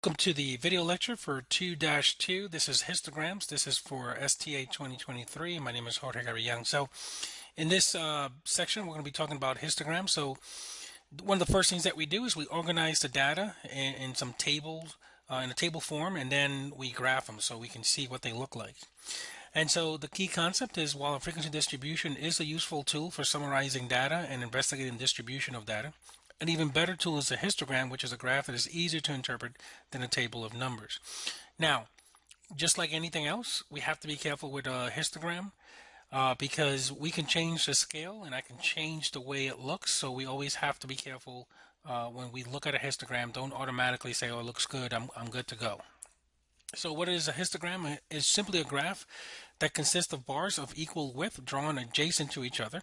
Welcome to the video lecture for 2-2. This is histograms. This is for STA 2023. My name is Jorge Garillon. So in this section, we're going to be talking about histograms. So one of the first things that we do is we organize the data in some tables, in a table form, and then we graph them so we can see what they look like. And so the key concept is while a frequency distribution is a useful tool for summarizing data and investigating distribution of data, an even better tool is a histogram, which is a graph that is easier to interpret than a table of numbers. Now, just like anything else, we have to be careful with a histogram because we can change the scale and I can change the way it looks. So we always have to be careful when we look at a histogram. Don't automatically say, oh, it looks good, I'm good to go. So what is a histogram? It's simply a graph that consists of bars of equal width drawn adjacent to each other.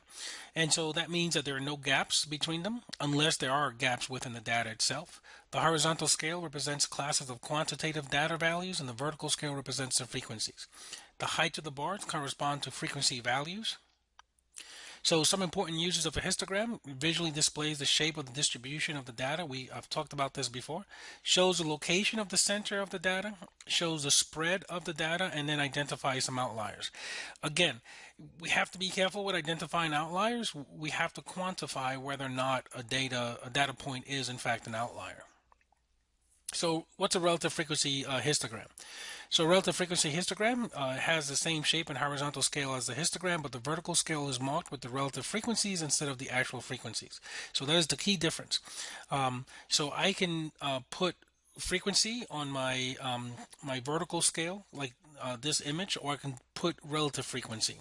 And so that means that there are no gaps between them unless there are gaps within the data itself. The horizontal scale represents classes of quantitative data values and the vertical scale represents the frequencies. The height of the bars correspond to frequency values. So some important uses of a histogram: visually displays the shape of the distribution of the data. I've talked about this before. Shows the location of the center of the data, shows the spread of the data, and then identifies some outliers. Again, we have to be careful with identifying outliers. We have to quantify whether or not a data point is in fact an outlier. So what's a relative frequency histogram? So a relative frequency histogram has the same shape and horizontal scale as the histogram, but the vertical scale is marked with the relative frequencies instead of the actual frequencies. So that is the key difference. So I can put frequency on my my vertical scale, like this image, or I can put relative frequency.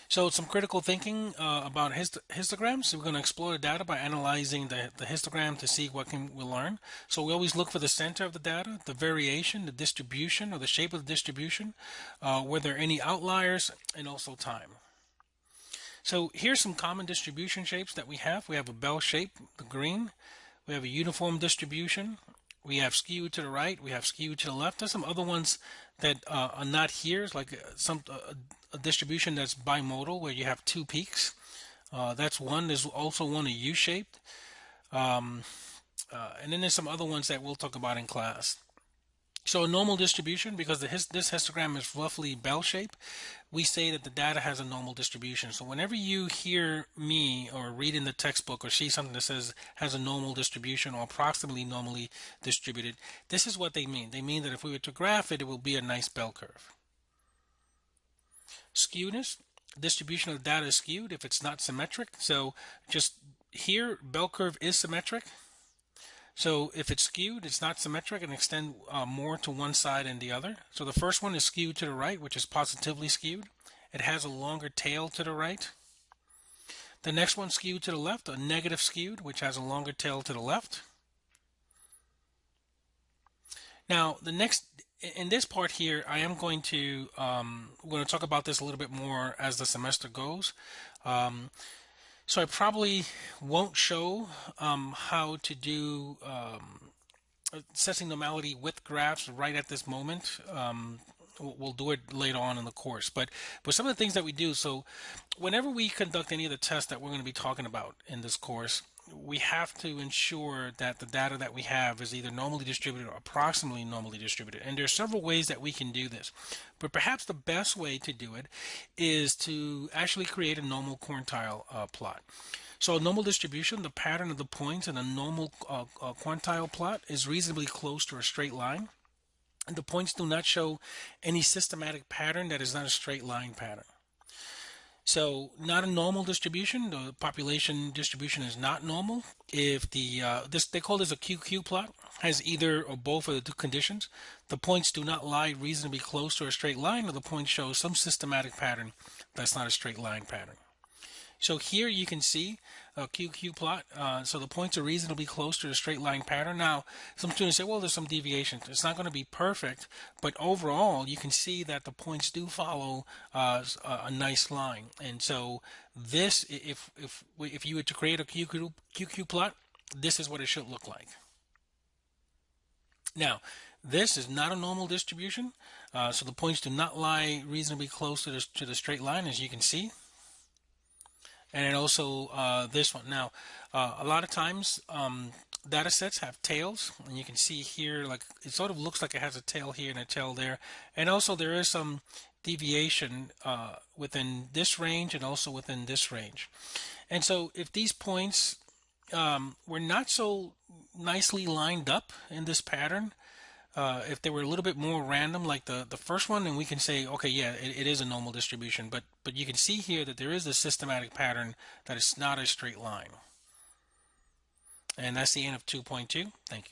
So some critical thinking about histograms. So we're going to explore the data by analyzing the histogram to see what can we learn. So we always look for the center of the data, the variation, the distribution, or the shape of the distribution, were there any outliers, and also time. So here's some common distribution shapes that we have. We have a bell shape, the green. We have a uniform distribution. We have skewed to the right. We have skewed to the left. There's some other ones that are not here, like a distribution that's bimodal, where you have two peaks. That's one. There's also one a U-shaped. And then there's some other ones that we'll talk about in class. So a normal distribution, because this histogram is roughly bell-shaped, we say that the data has a normal distribution. So whenever you hear me or read in the textbook or see something that says has a normal distribution or approximately normally distributed, this is what they mean. They mean that if we were to graph it, it will be a nice bell curve. Skewness, distribution of the data is skewed if it's not symmetric. So just here, bell curve is symmetric. So if it's skewed, it's not symmetric and extend more to one side and the other. So the first one is skewed to the right, which is positively skewed. It has a longer tail to the right. The next one skewed to the left, a negative skewed, which has a longer tail to the left. Now, in this part here, I am going to we're going to talk about this a little bit more as the semester goes. So I probably won't show how to do assessing normality with graphs right at this moment. We'll do it later on in the course. But some of the things that we do, so whenever we conduct any of the tests that we're going to be talking about in this course, we have to ensure that the data that we have is either normally distributed or approximately normally distributed. And there are several ways that we can do this. But perhaps the best way to do it is to actually create a normal quantile plot. So a normal distribution, the pattern of the points in a normal quantile plot is reasonably close to a straight line. And the points do not show any systematic pattern that is not a straight line pattern. So not a normal distribution. The population distribution is not normal. If they call this a QQ plot, has either or both of the two conditions. The points do not lie reasonably close to a straight line, or the points show some systematic pattern that's not a straight line pattern. So here you can see a QQ plot. So the points are reasonably close to the straight line pattern. Now, some students say, well, there's some deviations. It's not going to be perfect, but overall, you can see that the points do follow a nice line. And so this, if you were to create a QQ plot, this is what it should look like. Now, this is not a normal distribution, so the points do not lie reasonably close to the straight line, as you can see. and then also this one. Now, a lot of times data sets have tails, and you can see here, like it sort of looks like it has a tail here and a tail there, and also there is some deviation within this range and also within this range. And so if these points were not so nicely lined up in this pattern, if they were a little bit more random, like the first one, then we can say, okay, yeah, it is a normal distribution. But you can see here that there is a systematic pattern that is not a straight line. And that's the end of 2.2. Thank you.